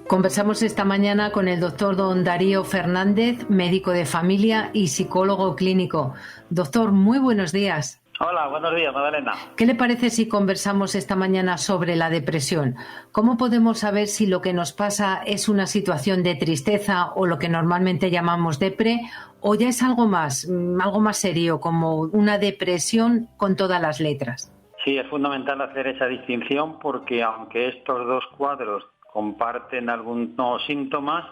Conversamos esta mañana con el doctor don Darío Fernández, médico de familia y psicólogo clínico. Doctor, muy buenos días. Hola, buenos días, Magdalena. ¿Qué le parece si conversamos esta mañana sobre la depresión? ¿Cómo podemos saber si lo que nos pasa es una situación de tristeza o lo que normalmente llamamos depre, o ya es algo más serio, como una depresión con todas las letras? Sí, es fundamental hacer esa distinción porque aunque estos dos cuadros comparten algunos síntomas,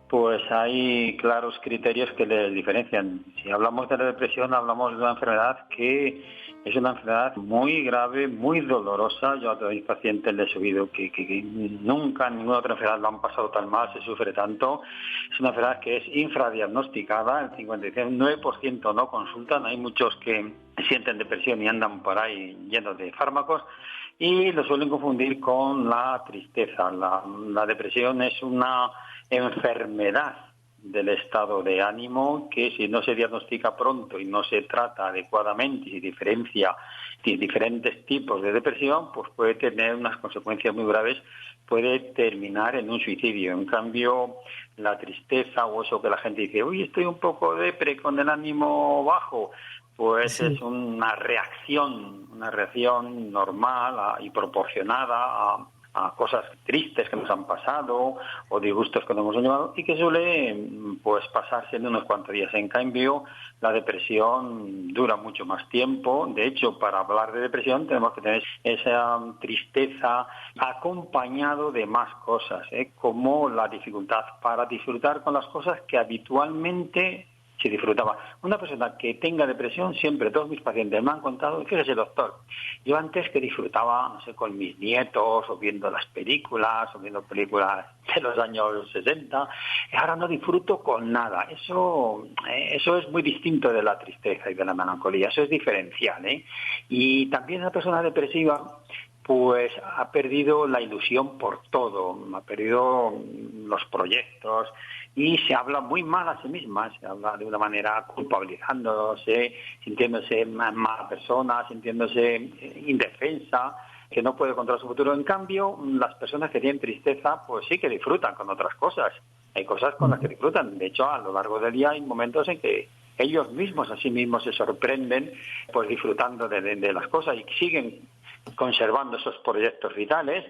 pues hay claros criterios que les diferencian. Si hablamos de la depresión, hablamos de una enfermedad que es una enfermedad muy grave, muy dolorosa. Yo a todos mis pacientes les he oído que nunca en ninguna otra enfermedad lo han pasado tan mal, se sufre tanto. Es una enfermedad que es infradiagnosticada, el 59% no consultan, hay muchos que sienten depresión y andan por ahí llenos de fármacos, y lo suelen confundir con la tristeza. La depresión es una enfermedad del estado de ánimo que, si no se diagnostica pronto y no se trata adecuadamente y diferencia diferentes tipos de depresión, pues puede tener unas consecuencias muy graves, puede terminar en un suicidio. En cambio, la tristeza o eso que la gente dice, uy, estoy un poco depre con el ánimo bajo, pues sí, es una reacción normal y proporcionada a cosas tristes que nos han pasado o disgustos que nos hemos llevado, y que suele pues pasarse en unos cuantos días. En cambio, la depresión dura mucho más tiempo. De hecho, para hablar de depresión tenemos que tener esa tristeza acompañado de más cosas, como la dificultad para disfrutar con las cosas que habitualmente se disfrutaba. Una persona que tenga depresión, siempre todos mis pacientes me han contado, fíjese doctor, yo antes que disfrutaba, no sé, con mis nietos, o viendo las películas, o viendo películas de los años 60, ahora no disfruto con nada. Eso es muy distinto de la tristeza y de la melancolía, eso es diferencial, Y también la persona depresiva pues ha perdido la ilusión por todo, ha perdido los proyectos y se habla muy mal a sí misma, se habla de una manera culpabilizándose, sintiéndose mala persona, sintiéndose indefensa, que no puede controlar su futuro. En cambio, las personas que tienen tristeza, pues sí que disfrutan con otras cosas. Hay cosas con las que disfrutan. De hecho, a lo largo del día hay momentos en que ellos mismos, a sí mismos, se sorprenden, pues disfrutando de las cosas, y siguen conservando esos proyectos vitales.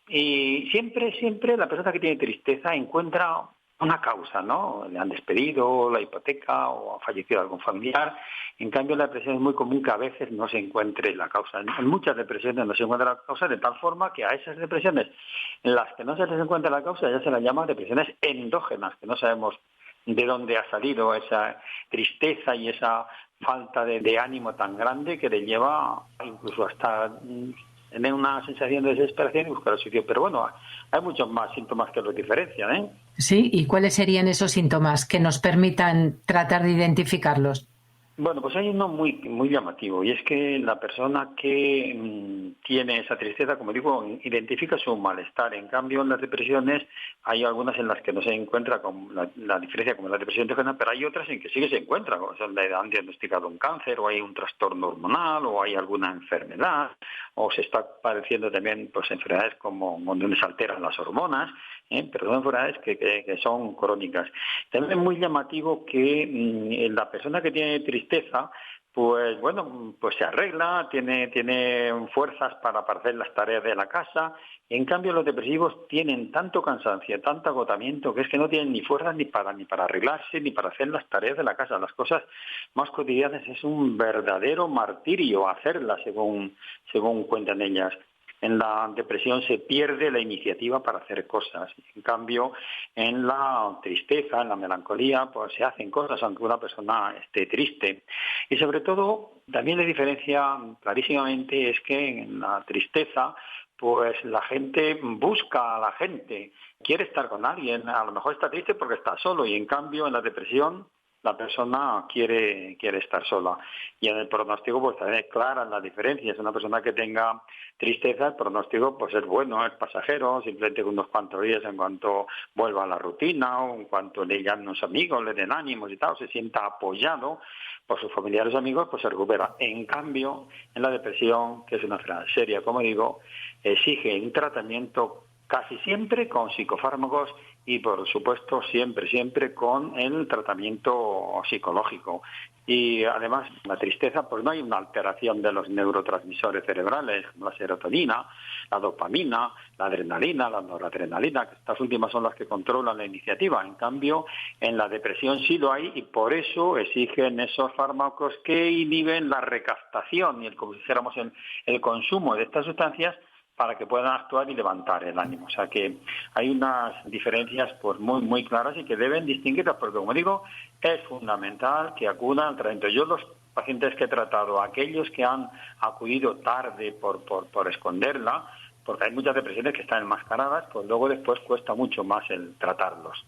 Y siempre la persona que tiene tristeza encuentra una causa, ¿no? Le han despedido, la hipoteca, o ha fallecido algún familiar. En cambio, la depresión es muy común que a veces no se encuentre la causa. En muchas depresiones no se encuentra la causa, de tal forma que a esas depresiones en las que no se les encuentra la causa ya se las llama depresiones endógenas, que no sabemos de dónde ha salido esa tristeza y esa falta de ánimo tan grande que le lleva incluso hasta tener una sensación de desesperación y buscar el sitio. Pero bueno, hay muchos más síntomas que los diferencian, Sí, ¿y cuáles serían esos síntomas que nos permitan tratar de identificarlos? Bueno, pues hay uno muy llamativo, y es que la persona que tiene esa tristeza, como digo, identifica su malestar. En cambio, en las depresiones hay algunas en las que no se encuentra con la diferencia como en la depresión endógena, pero hay otras en que sí que se encuentra, o sea, le han diagnosticado un cáncer, o hay un trastorno hormonal, o hay alguna enfermedad, o se está padeciendo también pues enfermedades como donde se alteran las hormonas, pero son enfermedades que son crónicas. También es muy llamativo que la persona que tiene tristeza, pues bueno, pues se arregla, tiene fuerzas para hacer las tareas de la casa. En cambio, los depresivos tienen tanto cansancio, tanto agotamiento, que es que no tienen ni fuerzas ni para arreglarse, ni para hacer las tareas de la casa. Las cosas más cotidianas es un verdadero martirio hacerlas, según cuentan ellas. En la depresión se pierde la iniciativa para hacer cosas. En cambio, en la tristeza, en la melancolía, pues se hacen cosas aunque una persona esté triste. Y sobre todo, también la diferencia clarísimamente es que en la tristeza, pues la gente busca a la gente, quiere estar con alguien. A lo mejor está triste porque está solo, y en cambio en la depresión la persona quiere estar sola. Y en el pronóstico pues también es clara la diferencia. Es una persona que tenga tristeza, el pronóstico pues es bueno, es pasajero, simplemente unos cuantos días, en cuanto vuelva a la rutina, o en cuanto le llamen los amigos, le den ánimos y tal, o se sienta apoyado por sus familiares o amigos, pues se recupera. En cambio, en la depresión, que es una enfermedad seria, como digo, exige un tratamiento casi siempre con psicofármacos y, por supuesto, siempre con el tratamiento psicológico. Y además, la tristeza, pues no hay una alteración de los neurotransmisores cerebrales, como la serotonina, la dopamina, la adrenalina, la noradrenalina, que estas últimas son las que controlan la iniciativa. En cambio, en la depresión sí lo hay, y por eso exigen esos fármacos que inhiben la recaptación y como si dijéramos el consumo de estas sustancias, para que puedan actuar y levantar el ánimo. O sea que hay unas diferencias pues muy claras y que deben distinguirlas, porque como digo, es fundamental que acudan al tratamiento. Yo los pacientes que he tratado, aquellos que han acudido tarde por esconderla, porque hay muchas depresiones que están enmascaradas, pues luego después cuesta mucho más el tratarlos.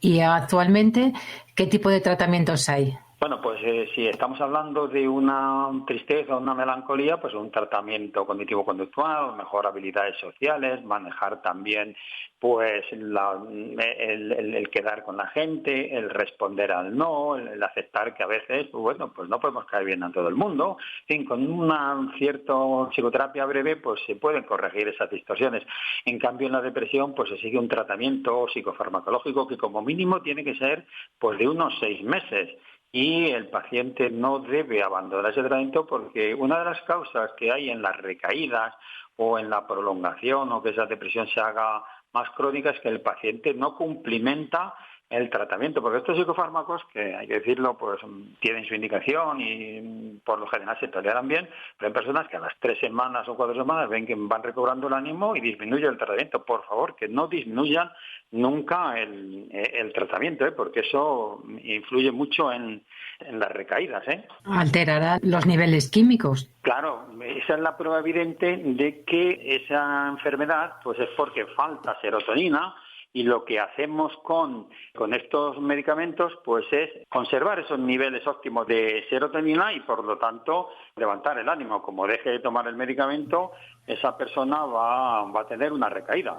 Y actualmente, ¿qué tipo de tratamientos hay? Bueno, pues si estamos hablando de una tristeza o una melancolía, pues un tratamiento cognitivo-conductual, mejor habilidades sociales, manejar también pues el quedar con la gente, el responder al no, el aceptar que a veces, pues no podemos caer bien a todo el mundo. En fin, con una cierta psicoterapia breve, pues se pueden corregir esas distorsiones. En cambio, en la depresión, pues se sigue un tratamiento psicofarmacológico que como mínimo tiene que ser pues de unos 6 meses. Y el paciente no debe abandonar ese tratamiento, porque una de las causas que hay en las recaídas o en la prolongación o que esa depresión se haga más crónica es que el paciente no cumplimenta el tratamiento, porque estos psicofármacos, que hay que decirlo, pues tienen su indicación y por lo general se toleran bien, pero hay personas que a las 3 semanas o 4 semanas ven que van recobrando el ánimo y disminuye el tratamiento. Por favor, que no disminuyan nunca el tratamiento, porque eso influye mucho en las recaídas. Alterará los niveles químicos. Claro, esa es la prueba evidente de que esa enfermedad pues es porque falta serotonina, y lo que hacemos con estos medicamentos pues es conservar esos niveles óptimos de serotonina y por lo tanto levantar el ánimo. Como deje de tomar el medicamento, esa persona va a tener una recaída.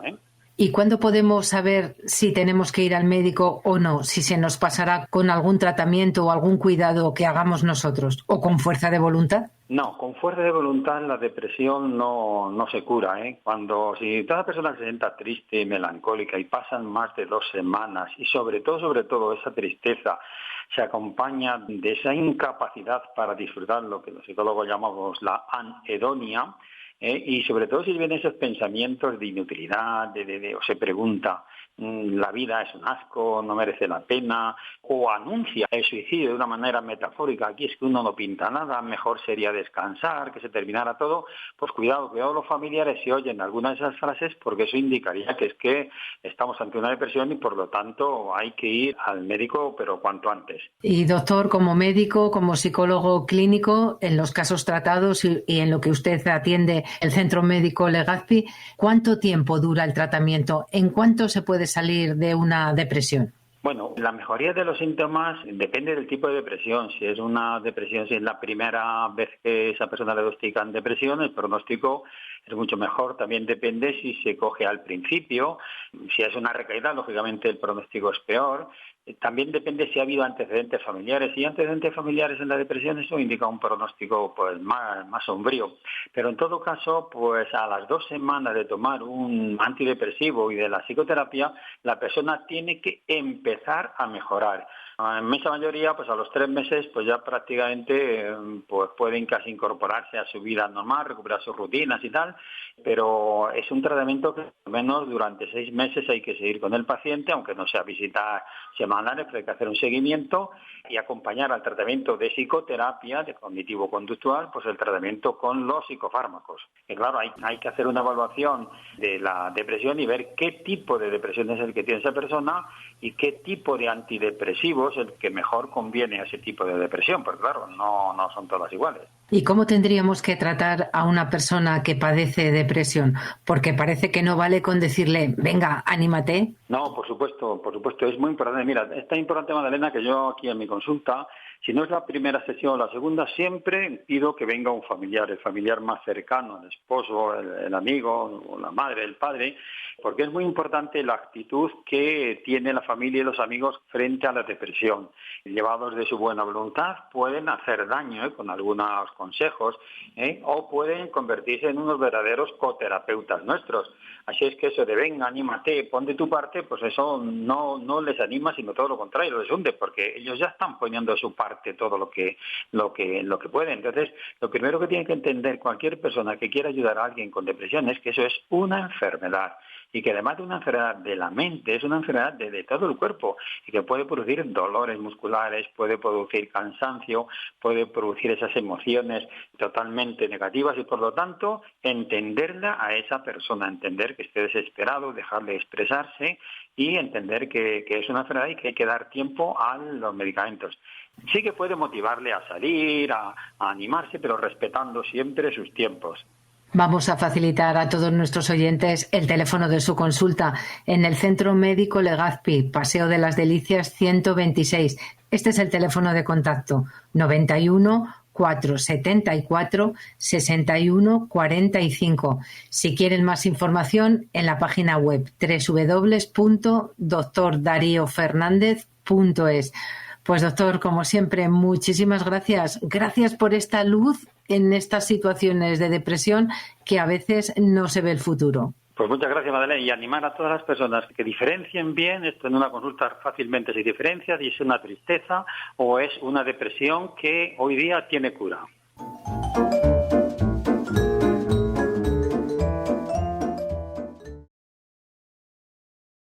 ¿Y cuándo podemos saber si tenemos que ir al médico o no? Si se nos pasará con algún tratamiento o algún cuidado que hagamos nosotros, o con fuerza de voluntad. No, con fuerza de voluntad la depresión no se cura. Si toda persona se sienta triste, melancólica y pasan más de 2 semanas y sobre todo esa tristeza se acompaña de esa incapacidad para disfrutar lo que los psicólogos llamamos la anedonia, y sobre todo si vienen esos pensamientos de inutilidad, o se pregunta, la vida es un asco, no merece la pena, o anuncia el suicidio de una manera metafórica, aquí es que uno no pinta nada, mejor sería descansar, que se terminara todo, pues cuidado los familiares si oyen alguna de esas frases, porque eso indicaría que es que estamos ante una depresión y por lo tanto hay que ir al médico, pero cuanto antes. Y doctor, como médico, como psicólogo clínico, en los casos tratados y en lo que usted atiende el Centro Médico Legazpi, ¿cuánto tiempo dura el tratamiento? ¿En cuánto se puede salir de una depresión? Bueno, la mejoría de los síntomas depende del tipo de depresión. Si es una depresión, si es la primera vez que esa persona le diagnostican depresión, el pronóstico es mucho mejor. También depende si se coge al principio. Si es una recaída, lógicamente el pronóstico es peor. También depende si ha habido antecedentes familiares. Si hay antecedentes familiares en la depresión, eso indica un pronóstico pues más sombrío. Pero en todo caso, pues a las 2 semanas de tomar un antidepresivo y de la psicoterapia, la persona tiene que empezar a mejorar. En inmensa mayoría, pues a los 3 meses, pues ya prácticamente pues pueden casi incorporarse a su vida normal, recuperar sus rutinas y tal, pero es un tratamiento que al menos durante 6 meses hay que seguir con el paciente, aunque no sea visitas semanales, pero hay que hacer un seguimiento y acompañar al tratamiento de psicoterapia, de cognitivo-conductual, pues el tratamiento con los psicofármacos. Y claro, hay que hacer una evaluación de la depresión y ver qué tipo de depresión es el que tiene esa persona y qué tipo de antidepresivo es el que mejor conviene a ese tipo de depresión, porque claro, no son todas iguales. ¿Y cómo tendríamos que tratar a una persona que padece depresión? Porque parece que no vale con decirle, venga, anímate. No, por supuesto, es muy importante. Mira, es tan importante, Magdalena, que yo aquí en mi consulta, si no es la primera sesión o la segunda, siempre pido que venga un familiar, el familiar más cercano, el esposo, el amigo, o la madre, el padre, porque es muy importante la actitud que tiene la familia y los amigos frente a la depresión. Llevados de su buena voluntad, pueden hacer daño con algunos consejos, o pueden convertirse en unos verdaderos coterapeutas nuestros. Así es que eso de venga, anímate, pon de tu parte, pues eso no les anima, sino todo lo contrario, les hunde, porque ellos ya están poniendo de su parte todo lo que pueden. Entonces, lo primero que tiene que entender cualquier persona que quiera ayudar a alguien con depresión es que eso es una enfermedad, y que además de una enfermedad de la mente, es una enfermedad de todo el cuerpo, y que puede producir dolores musculares, puede producir cansancio, puede producir esas emociones totalmente negativas, y por lo tanto entenderla a esa persona, entender que esté desesperado, dejarle expresarse y entender que es una enfermedad y que hay que dar tiempo a los medicamentos. Sí que puede motivarle a salir, a animarse, pero respetando siempre sus tiempos. Vamos a facilitar a todos nuestros oyentes el teléfono de su consulta en el Centro Médico Legazpi, Paseo de las Delicias 126. Este es el teléfono de contacto: 91 474 61 45. Si quieren más información, en la página web www.drdarioFernandez.es. Pues doctor, como siempre, muchísimas gracias. Gracias por esta luz en estas situaciones de depresión que a veces no se ve el futuro. Pues muchas gracias, Madeleine, y animar a todas las personas que diferencien bien esto. En una consulta fácilmente se diferencia si es una tristeza o es una depresión que hoy día tiene cura.